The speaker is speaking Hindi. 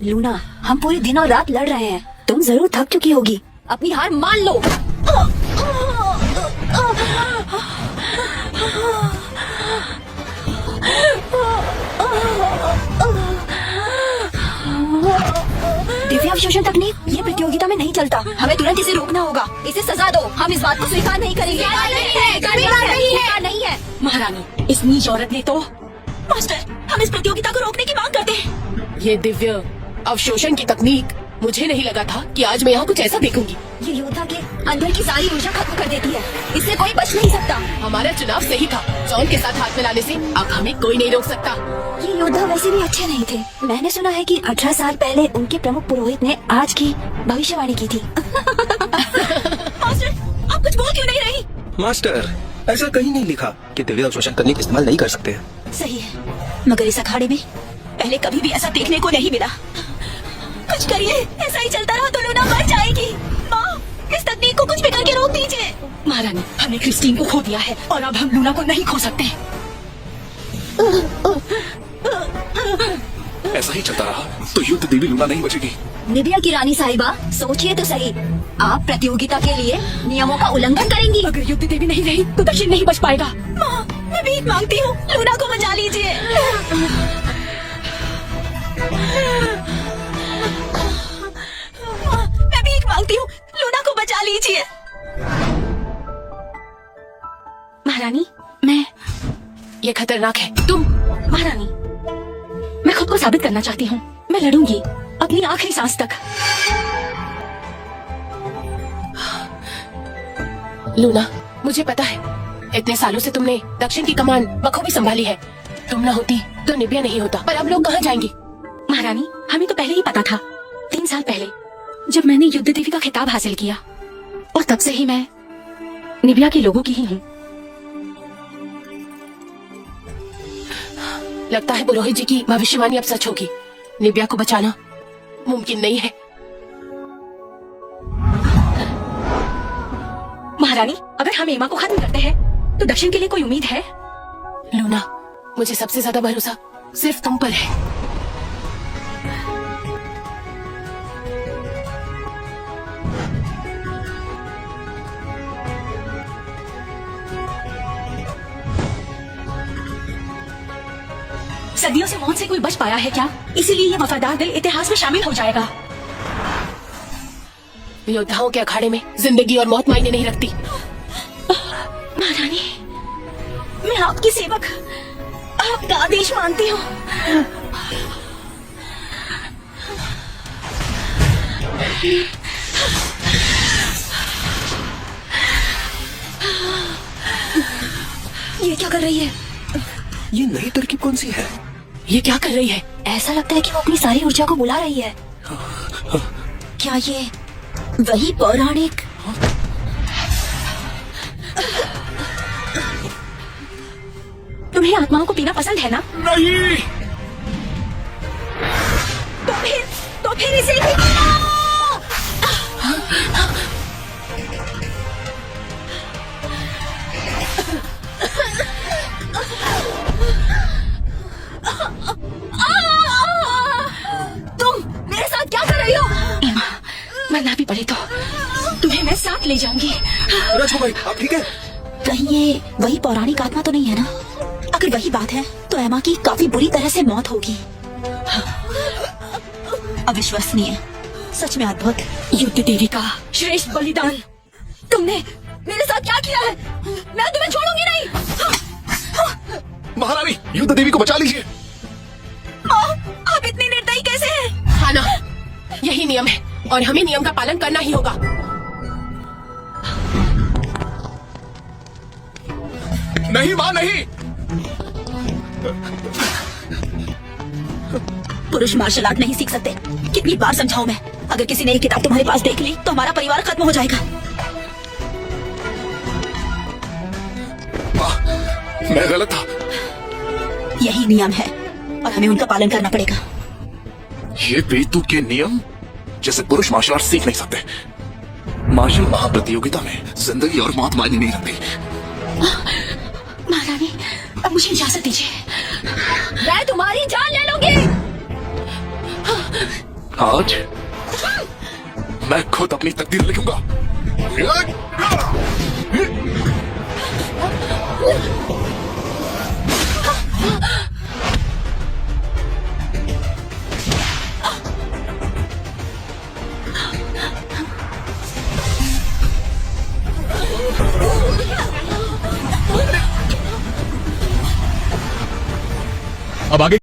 लूना, हम पूरे दिन और रात लड़ रहे हैं। तुम जरूर थक चुकी होगी। अपनी हार मान लो। दिव्यावशोषण तकनीक ये प्रतियोगिता में नहीं चलता। हमें तुरंत इसे रोकना होगा। इसे सजा दो। हम इस बात को स्वीकार नहीं करेंगे। नहीं है महारानी, इस नीच औरत ने तो। मास्टर, हम इस प्रतियोगिता को रोकने की मांग करते हैं। ये दिव्य अवशोषण की तकनीक, मुझे नहीं लगा था कि आज मैं यहाँ कुछ ऐसा देखूंगी। ये योद्धा के अंदर की सारी ऊर्जा खत्म कर देती है। इससे कोई बच नहीं सकता। हमारा चुनाव सही था। जॉन के साथ हाथ मिलाने से अब हमें कोई नहीं रोक सकता। ये योद्धा वैसे भी अच्छे नहीं थे। मैंने सुना है कि 18 साल पहले उनके प्रमुख पुरोहित ने आज की भविष्यवाणी की थी। मास्टर, आप कुछ बोल क्यों नहीं रही? मास्टर, ऐसा कहीं नहीं लिखा कि दिव्य अवशोषण तकनीक इस्तेमाल नहीं कर सकते। सही है, मगर इस अखाड़े में पहले कभी भी ऐसा देखने को नहीं मिला। कुछ करिए, ऐसा ही चलता रहा तो लूना मर जाएगी। माँ, इस तकनीक को कुछ भी करके रोक दीजिए। महारानी, हमने क्रिस्टीन को खो दिया है और अब हम लूना को नहीं खो सकते। ऐसा ही चलता रहा तो युद्ध देवी लूना नहीं बचेगी। निबिया की रानी साहिबा, सोचिए तो सही। आप प्रतियोगिता के लिए नियमों का उल्लंघन करेंगी। अगर युद्ध देवी नहीं रही तो दक्षिण नहीं बच पाएगा। माँ, मैं भीख मांगती हूँ, लूना को बचा लीजिए। माँ, मैं भीख मांगती हूँ, लूना को बचा लीजिए। महारानी, मैं। ये खतरनाक है। तुम। महारानी, मैं खुद को साबित करना चाहती हूँ। मैं लड़ूंगी अपनी आखिरी सांस तक। लूना, मुझे पता है इतने सालों से तुमने दक्षिण की कमान बखूबी संभाली है। तुम न होती तो निबिया नहीं होता। पर अब लोग कहाँ जाएंगे? महारानी, हमें तो पहले ही पता था। 3 साल पहले जब मैंने युद्ध देवी का खिताब हासिल किया, और तब से ही मैं निबिया के लोगों की ही हूँ। लगता है पुरोहित जी की भविष्यवाणी अब सच होगी। निबिया को बचाना मुमकिन नहीं है। महारानी, अगर हम एमा को खत्म करते हैं तो दक्षिण के लिए कोई उम्मीद है? लूना, मुझे सबसे ज्यादा भरोसा सिर्फ तुम पर है। सदियों से मौत से कोई बच पाया है क्या? इसीलिए ये वफादार दिल इतिहास में शामिल हो जाएगा। योद्धाओं के अखाड़े में जिंदगी और मौत मायने नहीं रखती। महारानी, मैं आपकी सेवक, आपका आदेश मानती हूँ। ये क्या कर रही है? ये नई तरकीब कौन सी है? ये क्या कर रही है? ऐसा लगता है कि वो अपनी सारी ऊर्जा को बुला रही है। क्या ये वही पौराणिक? तुम्हें आत्माओं को पीना पसंद है ना? नहीं। तो फिर इसे भी तुम मेरे साथ क्या कर रही हो? एमा, मरना भी पड़े तो तुम्हें मैं साथ ले जाऊंगी। राजकुमारी, आप ठीक है? कहीं ये वही पौराणिक आत्मा तो नहीं है ना? अगर वही बात है तो एमा की काफी बुरी तरह से मौत होगी। अविश्वसनीय, सच में अद्भुत। युद्ध देवी का श्रेष्ठ बलिदान। तुमने मेरे साथ क्या किया है? मैं तुम्हें छोड़ूंगी नहीं। महारानी, युद्ध देवी को बचा लीजिए। आप इतने निर्दयी कैसे हैं? हाँ ना, यही नियम है और हमें नियम का पालन करना ही होगा। नहीं माँ, नहीं। पुरुष मार्शल आर्ट नहीं सीख सकते। कितनी बार समझाऊं मैं? अगर किसी ने ये किताब तुम्हारे पास देख ली तो हमारा परिवार खत्म हो जाएगा। माँ, मैं गलत था। यही नियम है और हमें उनका पालन करना पड़ेगा। ये बेतुके के नियम जैसे पुरुष मार्शल आर्ट सीख नहीं सकते। मार्शल महाप्रतियोगिता में जिंदगी और मौत मायने नहीं रखती। महारानी, अब मुझे इजाजत दीजिए। मैं तुम्हारी जान ले लूंगी। आज मैं खुद अपनी तकदीर लिखूंगा। अब आगे